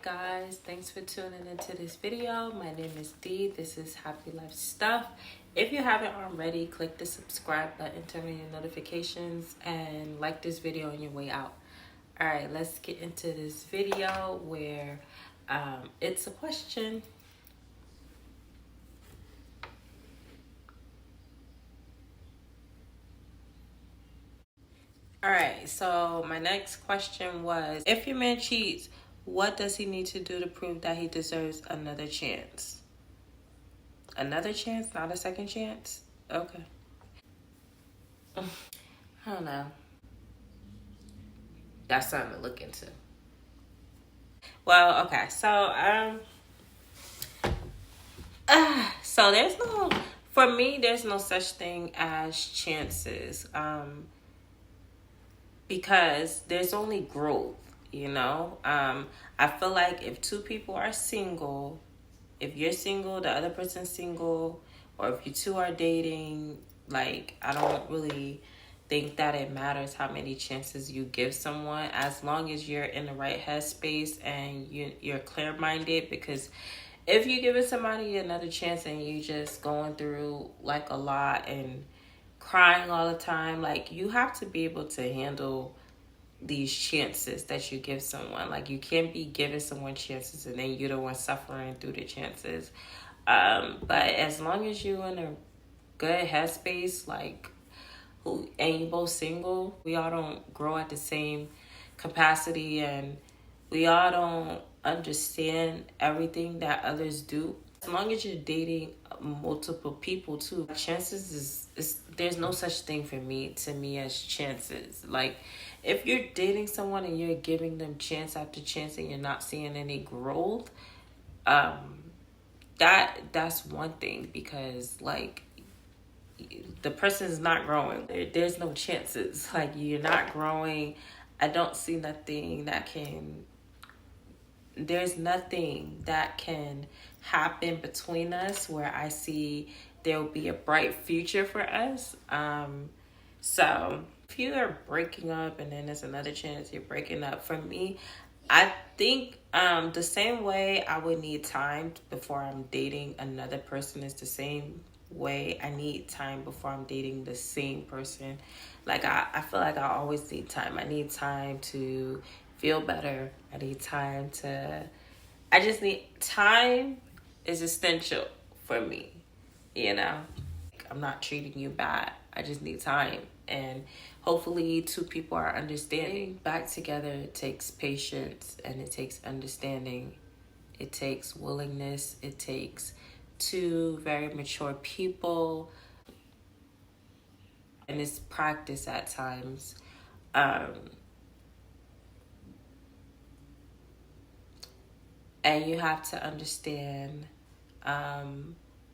guys, thanks for tuning into this video. My name is Dee. This is Happy Life Stuff. If you haven't already, click the subscribe button, turn on your notifications, and like this video on your way out. All right, let's get into this video where it's a question. All right, so my next question was, if your man cheats, what does he need to do to prove that he deserves another chance? Another chance, not a second chance? Okay. I don't know. That's something to look into. Well, okay, so for me, there's no such thing as chances. Because there's only growth, I feel like if two people are single, if you're single, the other person's single, or if you two are dating, like, I don't really think that it matters how many chances you give someone, as long as you're in the right headspace and you're clear-minded. Because if you're giving somebody another chance and you just going through like a lot and crying all the time, like, you have to be able to handle these chances that you give someone. Like, you can't be giving someone chances and then you're the one suffering through the chances. But as long as you're in a good headspace, and you both single, we all don't grow at the same capacity, and we all don't understand everything that others do. As long as you're dating multiple people too, chances is there's no such thing to me as chances. Like, if you're dating someone and you're giving them chance after chance and you're not seeing any growth, that's one thing, because like, the person is not growing. There's no chances. Like, you're not growing. I don't see nothing that can. There's nothing that can happen between us where I see there will be a bright future for us. So if you are breaking up and then there's another chance you're breaking up, for me, I think the same way I would need time before I'm dating another person is the same way I need time before I'm dating the same person. Like, I feel like I always need time. I need time to feel better. I just need time is essential for me, I'm not treating you bad. I just need time. And hopefully two people are understanding. Back together, it takes patience and it takes understanding. It takes willingness. It takes two very mature people. And it's practice at times. And you have to understand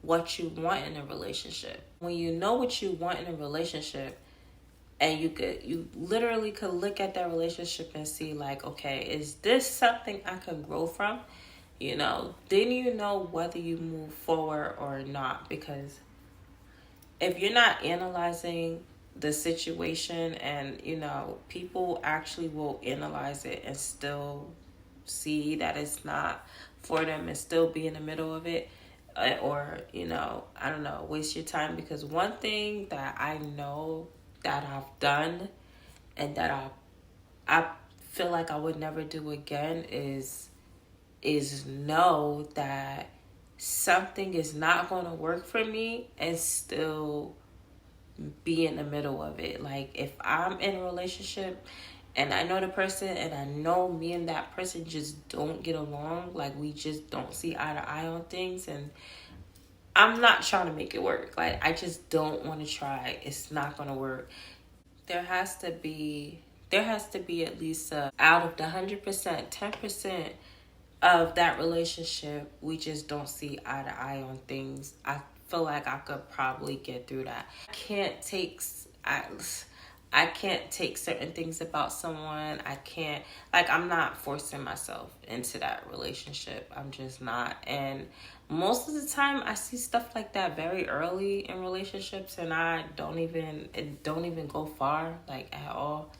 what you want in a relationship. When you know what you want in a relationship, and you literally could look at that relationship and see, like, okay, is this something I can grow from? Then you know whether you move forward or not. Because if you're not analyzing the situation, and people actually will analyze it and still see that it's not for them and still be in the middle of it, or I don't know, waste your time. Because one thing that I know that I've done and that I feel like I would never do again is know that something is not going to work for me and still be in the middle of it. Like, if I'm in a relationship and I know the person and I know me and that person just don't get along, like, we just don't see eye to eye on things, and I'm not trying to make it work. Like, I just don't want to try. It's not going to work. There has to be at least out of the 100%, 10% of that relationship, we just don't see eye to eye on things. I feel like I could probably get through that. I can't take certain things about someone. I'm not forcing myself into that relationship. I'm just not. And most of the time I see stuff like that very early in relationships, and it don't even go far, like, at all.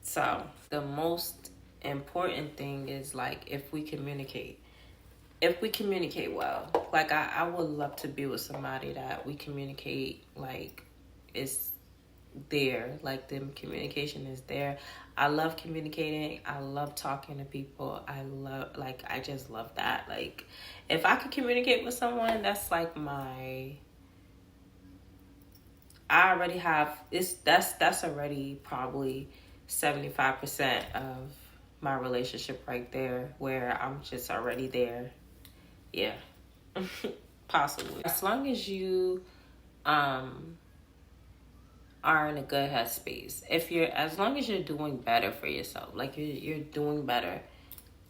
So the most important thing is like if we communicate. If we communicate well, like I would love to be with somebody that we communicate like is there, like the communication is there. I love communicating. I love talking to people. I just love that. Like if I could communicate with someone, that's like I already have that's already probably 75% of my relationship right there, where I'm just already there. Yeah. Possibly. As long as you are in a good headspace. As long as you're doing better for yourself, like you're doing better.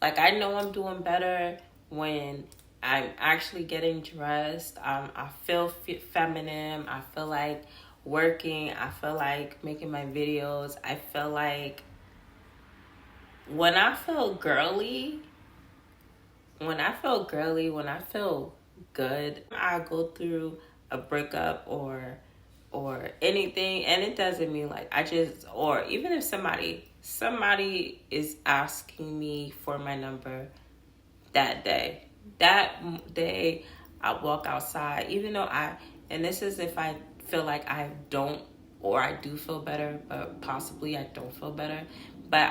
Like I know I'm doing better when I'm actually getting dressed. I feel feminine. I feel like working. I feel like making my videos. I feel like when I feel girly, when I feel girly, when I feel good, I go through a breakup or anything, and it doesn't mean like or even if somebody is asking me for my number that day I walk outside, even though and this is if I feel like I don't, or I do feel better, but possibly I don't feel better, but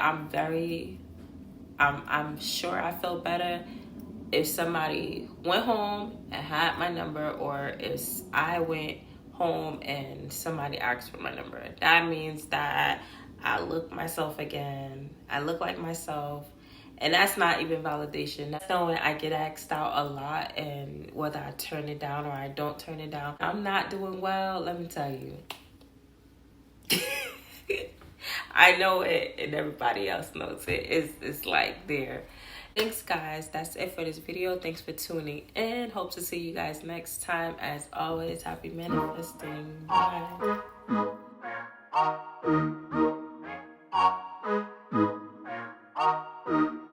I'm sure I feel better if somebody went home and had my number, or if I went home and somebody asked for my number. That means that I look myself again. I look like myself. And that's not even validation. That's knowing I get asked out a lot, and whether I turn it down or I don't turn it down, I'm not doing well, let me tell you. I know it, and everybody else knows it. It's like there. Thanks, guys. That's it for this video. Thanks for tuning in. Hope to see you guys next time. As always, happy manifesting. Bye.